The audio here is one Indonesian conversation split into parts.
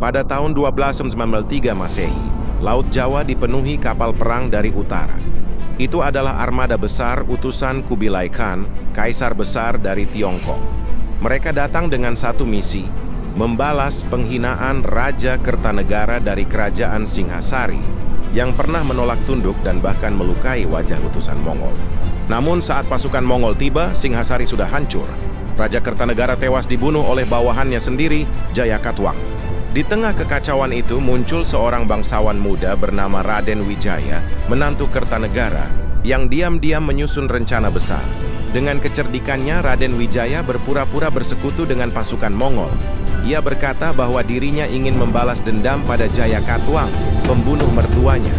Pada tahun 1293 Masehi, Laut Jawa dipenuhi kapal perang dari utara. Itu adalah armada besar utusan Kubilai Khan, kaisar besar dari Tiongkok. Mereka datang dengan satu misi, membalas penghinaan Raja Kertanegara dari Kerajaan Singhasari yang pernah menolak tunduk dan bahkan melukai wajah utusan Mongol. Namun saat pasukan Mongol tiba, Singhasari sudah hancur. Raja Kertanegara tewas dibunuh oleh bawahannya sendiri, Jayakatwang. Di tengah kekacauan itu muncul seorang bangsawan muda bernama Raden Wijaya, menantu Kertanegara, yang diam-diam menyusun rencana besar. Dengan kecerdikannya, Raden Wijaya berpura-pura bersekutu dengan pasukan Mongol. Ia berkata bahwa dirinya ingin membalas dendam pada Jayakatwang, pembunuh mertuanya.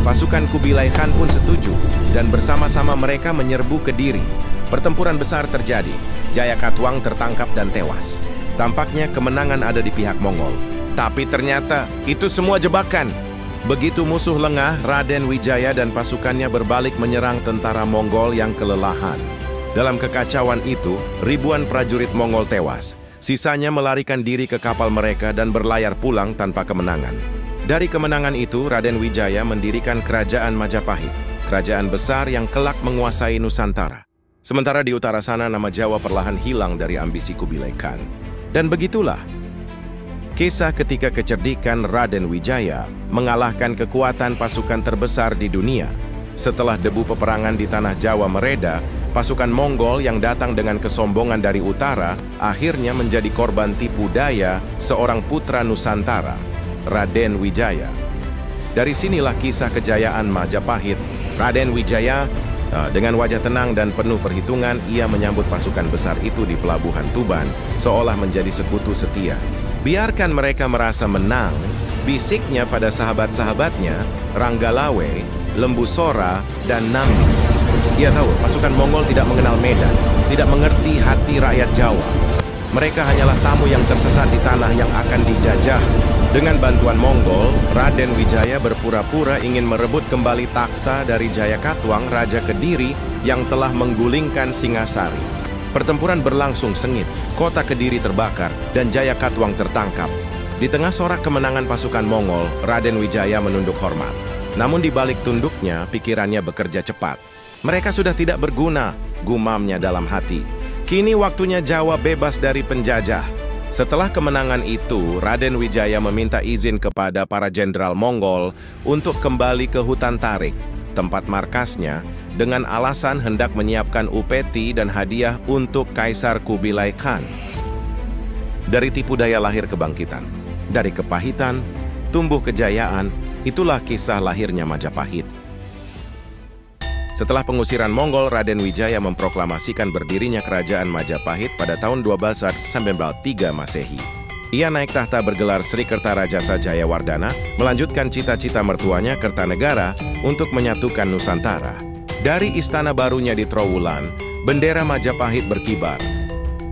Pasukan Kubilai Khan pun setuju, dan bersama-sama mereka menyerbu Kediri. Pertempuran besar terjadi. Jayakatwang tertangkap dan tewas. Tampaknya kemenangan ada di pihak Mongol. Tapi ternyata itu semua jebakan. Begitu musuh lengah, Raden Wijaya dan pasukannya berbalik menyerang tentara Mongol yang kelelahan. Dalam kekacauan itu, ribuan prajurit Mongol tewas. Sisanya melarikan diri ke kapal mereka dan berlayar pulang tanpa kemenangan. Dari kemenangan itu, Raden Wijaya mendirikan Kerajaan Majapahit, kerajaan besar yang kelak menguasai Nusantara. Sementara di utara sana, nama Jawa perlahan hilang dari ambisi Kubilai Khan. Dan begitulah kisah ketika kecerdikan Raden Wijaya mengalahkan kekuatan pasukan terbesar di dunia. Setelah debu peperangan di tanah Jawa mereda, pasukan Mongol yang datang dengan kesombongan dari utara akhirnya menjadi korban tipu daya seorang putra Nusantara, Raden Wijaya. Dari sinilah kisah kejayaan Majapahit. Raden Wijaya dengan wajah tenang dan penuh perhitungan, ia menyambut pasukan besar itu di pelabuhan Tuban, seolah menjadi sekutu setia. Biarkan mereka merasa menang, bisiknya pada sahabat-sahabatnya, Ranggalawe, Lembu Sora, dan Nambi. Ia tahu pasukan Mongol tidak mengenal medan, tidak mengerti hati rakyat Jawa. Mereka hanyalah tamu yang tersesat di tanah yang akan dijajah. Dengan bantuan Mongol, Raden Wijaya berpura-pura ingin merebut kembali takhta dari Jayakatwang, Raja Kediri yang telah menggulingkan Singhasari. Pertempuran berlangsung sengit, kota Kediri terbakar, dan Jayakatwang tertangkap. Di tengah sorak kemenangan pasukan Mongol, Raden Wijaya menunduk hormat. Namun di balik tunduknya, pikirannya bekerja cepat. Mereka sudah tidak berguna, gumamnya dalam hati. Kini waktunya Jawa bebas dari penjajah. Setelah kemenangan itu, Raden Wijaya meminta izin kepada para jenderal Mongol untuk kembali ke hutan Tarik, tempat markasnya, dengan alasan hendak menyiapkan upeti dan hadiah untuk Kaisar Kubilai Khan. Dari tipu daya lahir kebangkitan, dari kepahitan, tumbuh kejayaan, itulah kisah lahirnya Majapahit. Setelah pengusiran Mongol, Raden Wijaya memproklamasikan berdirinya Kerajaan Majapahit pada tahun 1293 Masehi. Ia naik tahta bergelar Sri Kertarajasa Jayawardana, melanjutkan cita-cita mertuanya Kertanegara untuk menyatukan Nusantara. Dari istana barunya di Trowulan, bendera Majapahit berkibar.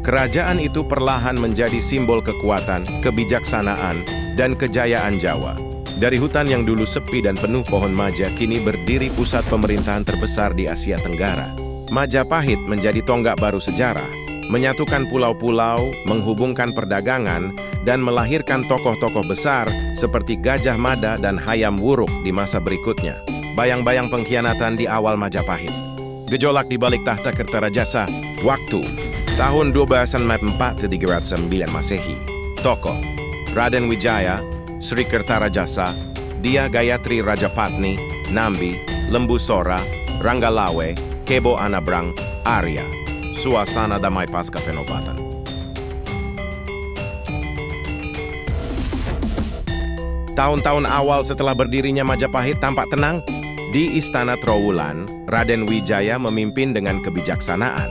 Kerajaan itu perlahan menjadi simbol kekuatan, kebijaksanaan, dan kejayaan Jawa. Dari hutan yang dulu sepi dan penuh pohon maja, kini berdiri pusat pemerintahan terbesar di Asia Tenggara. Majapahit menjadi tonggak baru sejarah, menyatukan pulau-pulau, menghubungkan perdagangan, dan melahirkan tokoh-tokoh besar seperti Gajah Mada dan Hayam Wuruk di masa berikutnya. Bayang-bayang pengkhianatan di awal Majapahit. Gejolak di balik tahta Kertarajasa. Waktu, tahun 1204-309 Masehi. Tokoh, Raden Wijaya, Sri Kertarajasa, Dia Gayatri Rajapatni, Nambi, Lembu Sora, Ranggalawe, Kebo Anabrang, Arya. Suasana damai pasca penobatan. Tahun-tahun awal setelah berdirinya Majapahit tampak tenang. Di Istana Trowulan, Raden Wijaya memimpin dengan kebijaksanaan.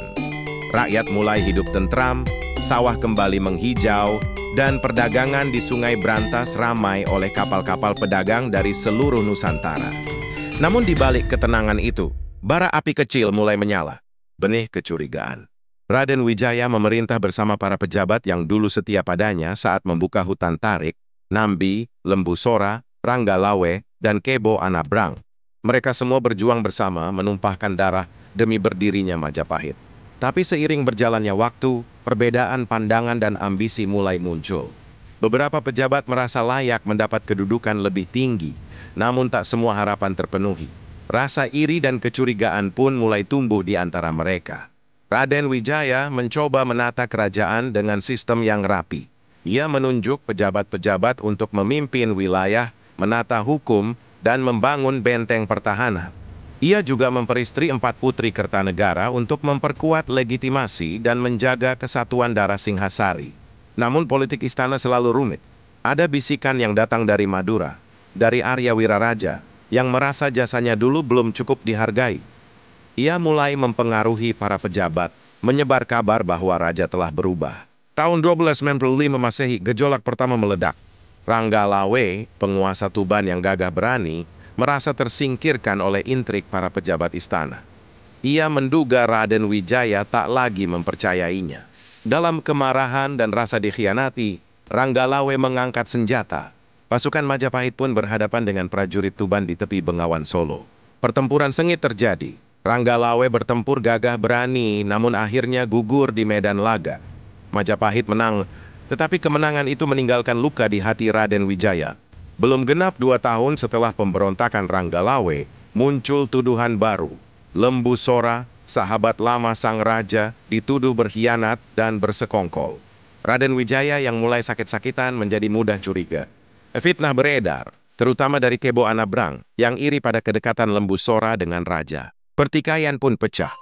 Rakyat mulai hidup tentram, sawah kembali menghijau, dan perdagangan di Sungai Brantas ramai oleh kapal-kapal pedagang dari seluruh Nusantara. Namun di balik ketenangan itu, bara api kecil mulai menyala. Benih kecurigaan. Raden Wijaya memerintah bersama para pejabat yang dulu setia padanya saat membuka hutan Tarik, Nambi, Lembu Sora, Ranggalawe, dan Kebo Anabrang. Mereka semua berjuang bersama menumpahkan darah demi berdirinya Majapahit. Tapi seiring berjalannya waktu, perbedaan pandangan dan ambisi mulai muncul. Beberapa pejabat merasa layak mendapat kedudukan lebih tinggi, namun tak semua harapan terpenuhi. Rasa iri dan kecurigaan pun mulai tumbuh di antara mereka. Raden Wijaya mencoba menata kerajaan dengan sistem yang rapi. Ia menunjuk pejabat-pejabat untuk memimpin wilayah, menata hukum, dan membangun benteng pertahanan. Ia juga memperistri 4 putri Kertanegara untuk memperkuat legitimasi dan menjaga kesatuan darah Singhasari. Namun politik istana selalu rumit. Ada bisikan yang datang dari Madura, dari Arya Wiraraja, yang merasa jasanya dulu belum cukup dihargai. Ia mulai mempengaruhi para pejabat, menyebar kabar bahwa raja telah berubah. Tahun 1295 Masehi, gejolak pertama meledak. Ranggalawe, penguasa Tuban yang gagah berani, merasa tersingkirkan oleh intrik para pejabat istana. Ia menduga Raden Wijaya tak lagi mempercayainya. Dalam kemarahan dan rasa dikhianati, Ranggalawe mengangkat senjata. Pasukan Majapahit pun berhadapan dengan prajurit Tuban di tepi Bengawan Solo. Pertempuran sengit terjadi. Ranggalawe bertempur gagah berani, namun akhirnya gugur di medan laga. Majapahit menang, tetapi kemenangan itu meninggalkan luka di hati Raden Wijaya. Belum genap 2 tahun setelah pemberontakan Ranggalawe, muncul tuduhan baru. Lembu Sora, sahabat lama sang raja, dituduh berkhianat dan bersekongkol. Raden Wijaya yang mulai sakit-sakitan menjadi mudah curiga. Fitnah beredar, terutama dari Kebo Anabrang, yang iri pada kedekatan Lembu Sora dengan raja. Pertikaian pun pecah.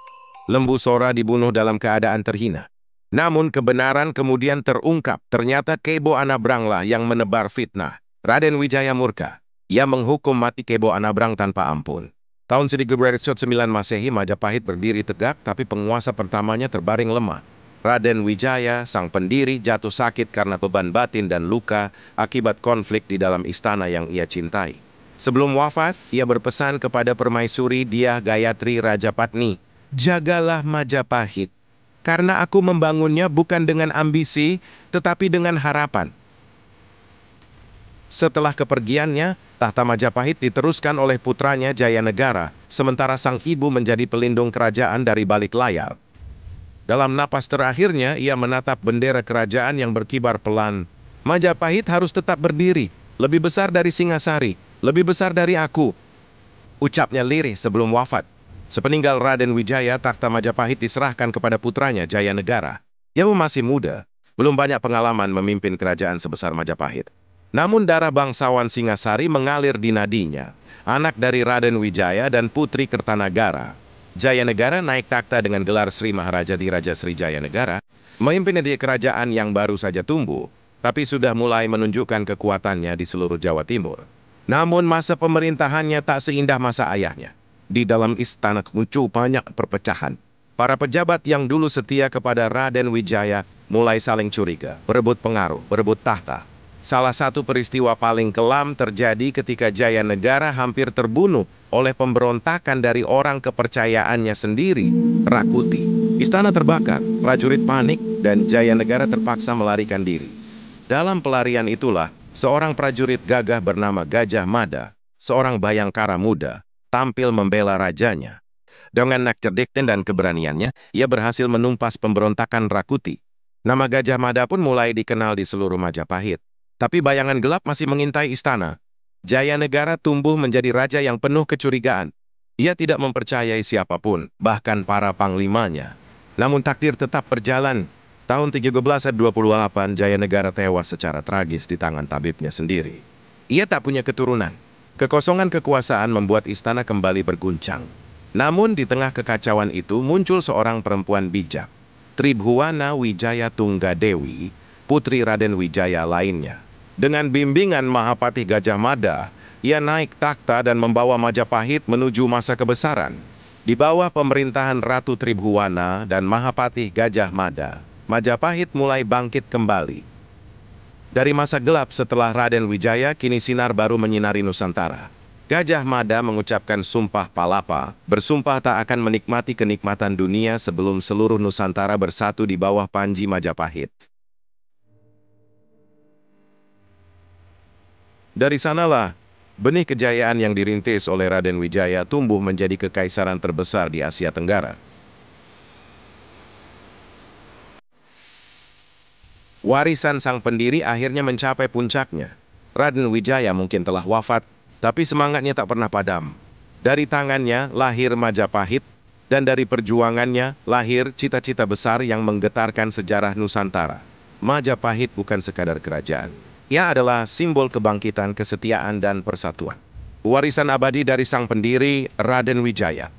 Lembu Sora dibunuh dalam keadaan terhina. Namun kebenaran kemudian terungkap, ternyata Kebo Anabranglah yang menebar fitnah. Raden Wijaya murka. Ia menghukum mati Kebo Anabrang tanpa ampun. Tahun 1309 Masehi, Majapahit berdiri tegak, tapi penguasa pertamanya terbaring lemah. Raden Wijaya, sang pendiri, jatuh sakit karena beban batin dan luka akibat konflik di dalam istana yang ia cintai. Sebelum wafat, ia berpesan kepada Permaisuri Dyah Gayatri Rajapatni, "Jagalah Majapahit, karena aku membangunnya bukan dengan ambisi, tetapi dengan harapan." Setelah kepergiannya, tahta Majapahit diteruskan oleh putranya Jayanegara, sementara sang ibu menjadi pelindung kerajaan dari balik layar. Dalam napas terakhirnya, ia menatap bendera kerajaan yang berkibar pelan. "Majapahit harus tetap berdiri, lebih besar dari Singhasari, lebih besar dari aku," ucapnya lirih sebelum wafat. Sepeninggal Raden Wijaya, takhta Majapahit diserahkan kepada putranya Jayanegara. Ia masih muda, belum banyak pengalaman memimpin kerajaan sebesar Majapahit. Namun darah bangsawan Singhasari mengalir di nadinya. Anak dari Raden Wijaya dan Putri Kertanagara, Jayanegara naik takhta dengan gelar Sri Maharaja di Raja Sri Jayanegara, memimpin di kerajaan yang baru saja tumbuh, tapi sudah mulai menunjukkan kekuatannya di seluruh Jawa Timur. Namun masa pemerintahannya tak seindah masa ayahnya. Di dalam istana muncul banyak perpecahan. Para pejabat yang dulu setia kepada Raden Wijaya mulai saling curiga, berebut pengaruh, berebut tahta. Salah satu peristiwa paling kelam terjadi ketika Jayanegara hampir terbunuh oleh pemberontakan dari orang kepercayaannya sendiri, Rakuti. Istana terbakar, prajurit panik, dan Jayanegara terpaksa melarikan diri. Dalam pelarian itulah, seorang prajurit gagah bernama Gajah Mada, seorang bayangkara muda, tampil membela rajanya. Dengan cerdik dan keberaniannya, ia berhasil menumpas pemberontakan Rakuti. Nama Gajah Mada pun mulai dikenal di seluruh Majapahit. Tapi bayangan gelap masih mengintai istana. Jayanegara tumbuh menjadi raja yang penuh kecurigaan. Ia tidak mempercayai siapapun, bahkan para panglimanya. Namun takdir tetap berjalan. Tahun 1328, Jayanegara tewas secara tragis di tangan tabibnya sendiri. Ia tak punya keturunan. Kekosongan kekuasaan membuat istana kembali berguncang. Namun di tengah kekacauan itu muncul seorang perempuan bijak, Tribhuwana Wijaya Tunggadewi, putri Raden Wijaya lainnya. Dengan bimbingan Mahapati Gajah Mada, ia naik takhta dan membawa Majapahit menuju masa kebesaran. Di bawah pemerintahan Ratu Tribhuwana dan Mahapati Gajah Mada, Majapahit mulai bangkit kembali. Dari masa gelap setelah Raden Wijaya, kini sinar baru menyinari Nusantara. Gajah Mada mengucapkan sumpah palapa, bersumpah tak akan menikmati kenikmatan dunia sebelum seluruh Nusantara bersatu di bawah Panji Majapahit. Dari sanalah, benih kejayaan yang dirintis oleh Raden Wijaya tumbuh menjadi kekaisaran terbesar di Asia Tenggara. Warisan sang pendiri akhirnya mencapai puncaknya. Raden Wijaya mungkin telah wafat, tapi semangatnya tak pernah padam. Dari tangannya lahir Majapahit, dan dari perjuangannya lahir cita-cita besar yang menggetarkan sejarah Nusantara. Majapahit bukan sekadar kerajaan. Ia adalah simbol kebangkitan, kesetiaan, dan persatuan. Warisan abadi dari sang pendiri, Raden Wijaya.